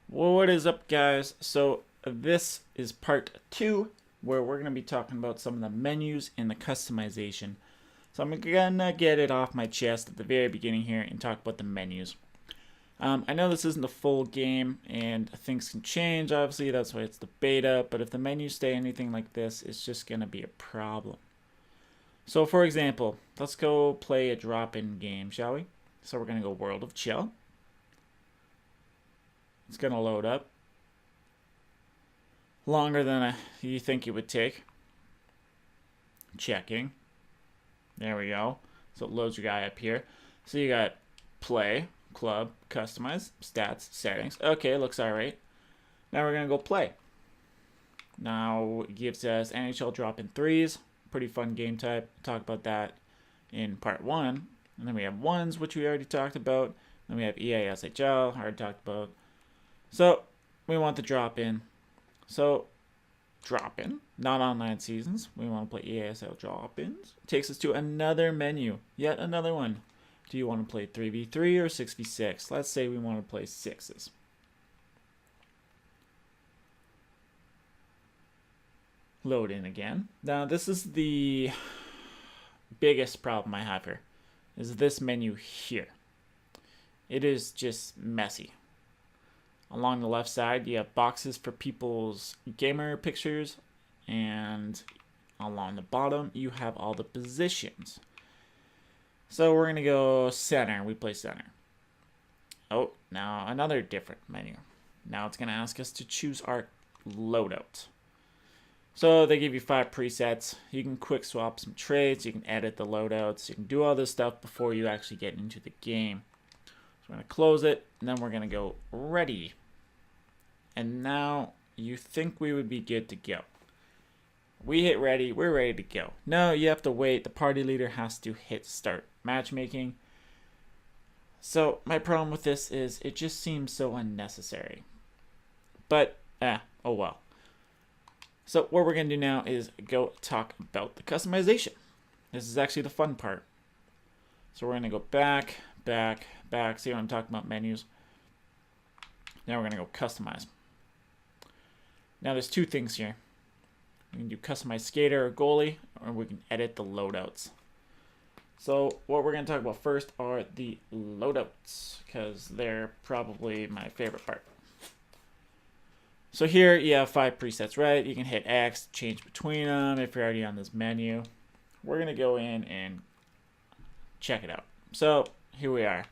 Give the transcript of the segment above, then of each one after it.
Well, what is up, guys? So this is part 2 where we're going to be talking about some of the menus and the customization. So I'm going to get it off my chest at the very beginning here and talk about the menus. I know this isn't the full game and things can change, obviously, that's why it's the beta, but if the menus stay anything like this, it's just going to be a problem. So for example, let's go play a drop-in game, shall we? So we're going to go World of Chill. It's going to load up. Longer than you think it would take. Checking. There we go. So it loads your guy up here. So you got play, club, customize, stats, settings. Okay, looks alright. Now we're going to go play. Now it gives us NHL drop-in threes. Pretty fun game type. Talk about that in part 1. And then we have ones, which we already talked about. Then we have EASHL, already talked about. So we want the drop-in. So drop-in, not online seasons. We want to play EASL drop-ins. Takes us to another menu, yet another one. Do you want to play 3v3 or 6v6? Let's say we want to play sixes. Load in again. Now this is the biggest problem I have here, is this menu here. It is just messy. Along the left side, you have boxes for people's gamer pictures, and along the bottom, you have all the positions. So we're going to go center. We play center. Oh, now another different menu. Now it's going to ask us to choose our loadout. So they give you 5 presets. You can quick swap some traits. You can edit the loadouts. You can do all this stuff before you actually get into the game. So we're going to close it, and then we're going to go ready. And now you think we would be good to go. We hit ready, we're ready to go. No, you have to wait. The party leader has to hit start matchmaking. So my problem with this is it just seems so unnecessary. But, oh well. So what we're going to do now is go talk about the customization. This is actually the fun part. So we're going to go back. See what I'm talking about, menus. Now we're going to go customize. Now there's 2 things here. We can do customize skater or goalie, or we can edit the loadouts. So what we're going to talk about first are the loadouts, because they're probably my favorite part. So here you have 5 presets, right? You can hit X, change between them if you're already on this menu. We're going to go in and check it out. So here we are.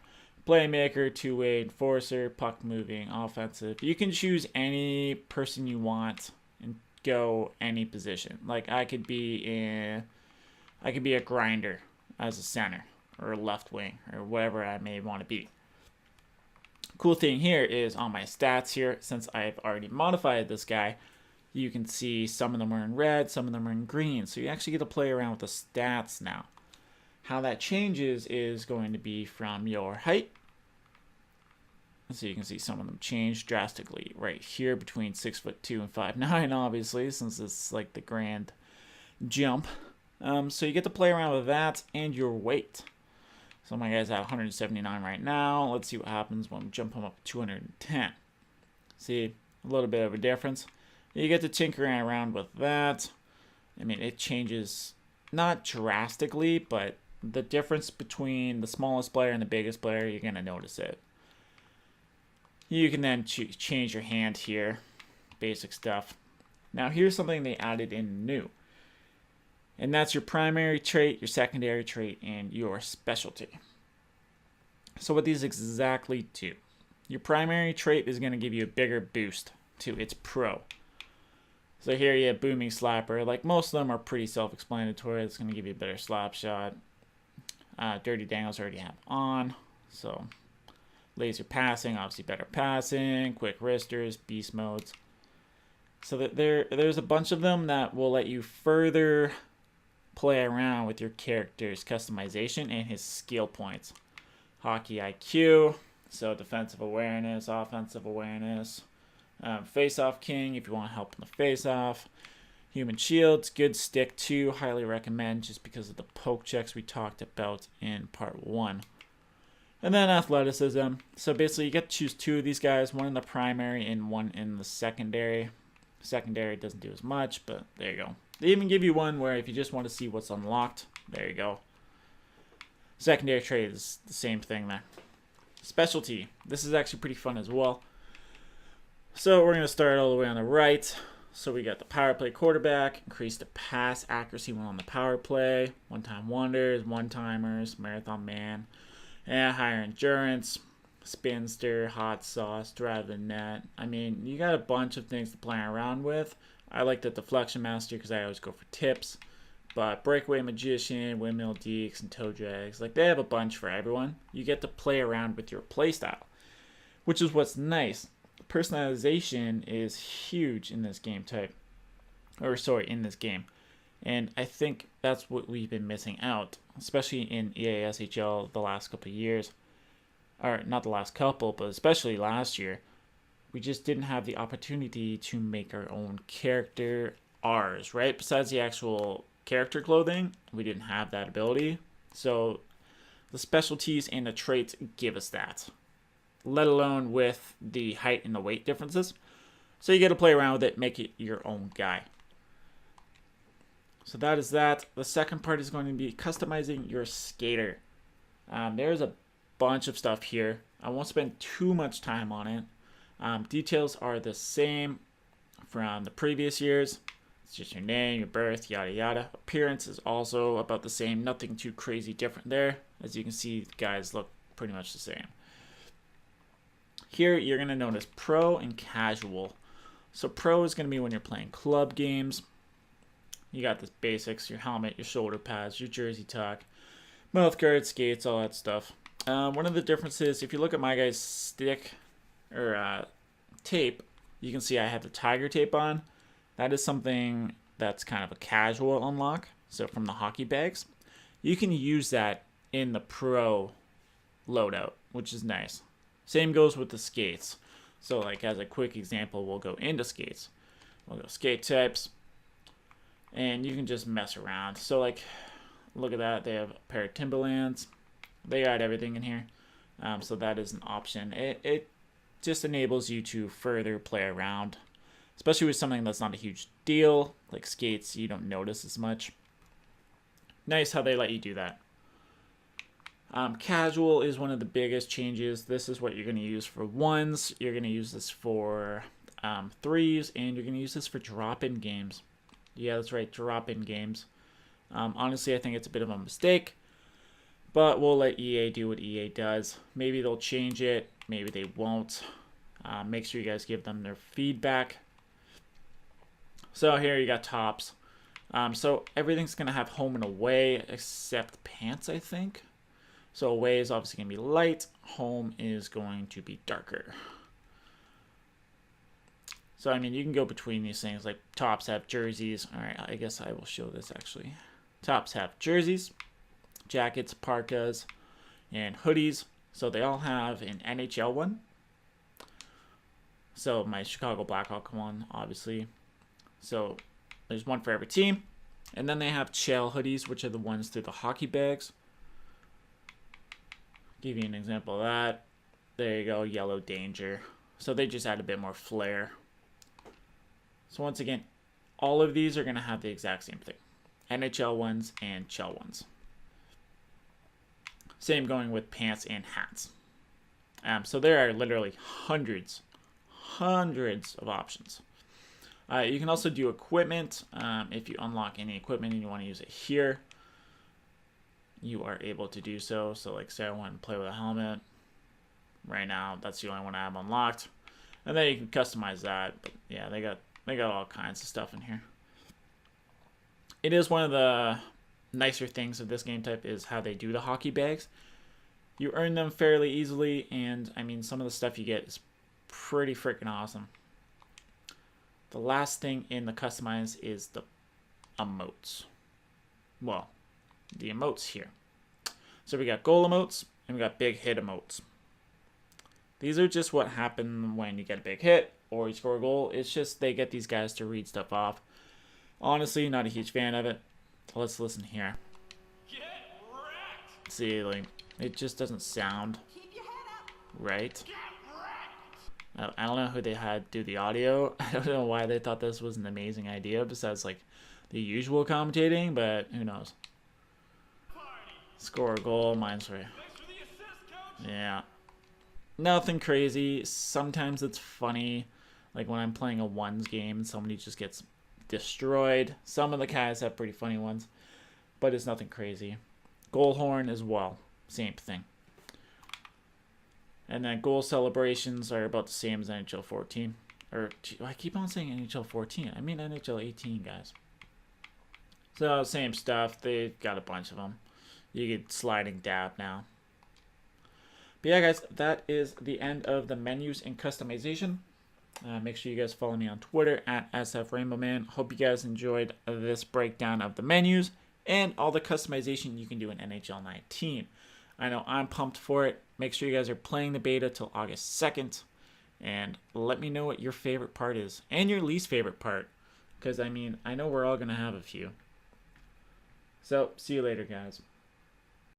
Playmaker, two-way, enforcer, puck moving, offensive. You can choose any person you want and go any position. Like I could be a grinder as a center or a left wing or whatever I may want to be. Cool thing here is on my stats here, since I've already modified this guy, you can see some of them are in red, some of them are in green. So you actually get to play around with the stats now. How that changes is going to be from your height. So you can see some of them change drastically right here between 6'2" and 5'9", obviously, since it's like the grand jump. So you get to play around with that and your weight. So my guy's at 179 right now. Let's see what happens when we jump him up to 210. See, a little bit of a difference. You get to tinker around with that. I mean, it changes not drastically, but the difference between the smallest player and the biggest player, you're going to notice it. You can then change your hand here. Basic stuff. Now here's something they added in new. And that's your primary trait, your secondary trait, and your specialty. So what these exactly do. Your primary trait is going to give you a bigger boost to its pro. So here you have booming slapper. Like most of them are pretty self-explanatory. It's going to give you a better slap shot. Dirty Dangles already have on. So laser passing, obviously better passing. Quick wristers, beast modes. So that there's a bunch of them that will let you further play around with your character's customization and his skill points. Hockey IQ, so defensive awareness, offensive awareness. Face-off king if you want to help in the face-off. Human shields, good stick too, highly recommend just because of the poke checks we talked about in part 1. And then athleticism. So basically you get to choose 2 of these guys, one in the primary and one in the secondary. Secondary doesn't do as much, but there you go. They even give you one where if you just want to see what's unlocked, there you go. Secondary trait is the same thing there. Specialty. This is actually pretty fun as well. So we're going to start all the way on the right. So we got the power play quarterback, increase the pass accuracy when on the power play, one-time wonders, one-timers, marathon man, and higher endurance, spinster, hot sauce, drive the net. I mean, you got a bunch of things to play around with. I like the deflection master because I always go for tips. But breakaway magician, windmill deeks, and toe drags, like they have a bunch for everyone. You get to play around with your playstyle, which is what's nice. Personalization is huge in this game type, in this game, and I think that's what we've been missing out, especially in EA SHL the last couple of years, or not the last couple, but especially last year. We just didn't have the opportunity to make our own character ours, right? Besides the actual character clothing, we didn't have that ability. So the specialties and the traits give us that, let alone with the height and the weight differences. So you get to play around with it, make it your own guy. So that is that. The second part is going to be customizing your skater. There's a bunch of stuff here. I won't spend too much time on it. Details are the same from the previous years. It's just your name, your birth, yada yada. Appearance is also about the same. Nothing too crazy different there. As you can see, the guys look pretty much the same. Here, you're going to notice pro and casual. So pro is going to be when you're playing club games. You got the basics, your helmet, your shoulder pads, your jersey tuck, mouth guard, skates, all that stuff. One of the differences, if you look at my guy's stick or tape, you can see I have the tiger tape on. That is something that's kind of a casual unlock. So from the hockey bags, you can use that in the pro loadout, which is nice. Same goes with the skates. So like as a quick example, we'll go into skates. We'll go skate types. And you can just mess around. So like, look at that. They have a pair of Timberlands. They got everything in here. So that is an option. It just enables you to further play around. Especially with something that's not a huge deal. Like skates, you don't notice as much. Nice how they let you do that. Casual is one of the biggest changes. This is what you're going to use for ones. You're going to use this for threes. And you're going to use this for drop-in games. Yeah, that's right, drop-in games. Honestly, I think it's a bit of a mistake. But we'll let EA do what EA does. Maybe they'll change it. Maybe they won't. Make sure you guys give them their feedback. So here you got tops. So everything's going to have home and away except pants, I think. So away is obviously going to be light. Home is going to be darker. So, I mean, you can go between these things. Like tops have jerseys. All right, I guess I will show this actually. Tops have jerseys, jackets, parkas, and hoodies. So they all have an NHL one. So my Chicago Blackhawk one, obviously. So there's one for every team. And then they have shell hoodies, which are the ones through the hockey bags. Give you an example of that. There you go, Yellow Danger. So they just add a bit more flair. So once again, all of these are going to have the exact same thing. NHL ones and shell ones. Same going with pants and hats. So there are literally hundreds of options. You can also do equipment. If you unlock any equipment and you want to use it here, you are able to do so. So like say I want to play with a helmet. Right now, that's the only one I have unlocked. And then you can customize that. But yeah, they got all kinds of stuff in here. It is one of the nicer things of this game type is how they do the hockey bags. You earn them fairly easily, and I mean some of the stuff you get is pretty freaking awesome. The last thing in the customize is the emotes. Well, the emotes here. So we got goal emotes and we got big hit emotes. These are just what happen when you get a big hit or you score a goal. It's just they get these guys to read stuff off. Honestly, not a huge fan of it. Let's listen here. Get wrecked! See, like, it just doesn't sound right. I don't know who they had do the audio. I don't know why they thought this was an amazing idea besides, like, the usual commentating, but who knows. Score a goal, mine's right. Yeah. Nothing crazy. Sometimes it's funny. Like when I'm playing a ones game and somebody just gets destroyed. Some of the guys have pretty funny ones. But it's nothing crazy. Goal horn as well. Same thing. And then goal celebrations are about the same as NHL 14. Or, I keep on saying NHL 14. I mean NHL 18, guys. So, same stuff. They've got a bunch of them. You get sliding dab now. But yeah, guys, that is the end of the menus and customization. Make sure you guys follow me on Twitter at SFRainbowMan. Hope you guys enjoyed this breakdown of the menus and all the customization you can do in NHL 19. I know I'm pumped for it. Make sure you guys are playing the beta till August 2nd. And let me know what your favorite part is and your least favorite part. Because, I mean, I know we're all going to have a few. So, see you later, guys.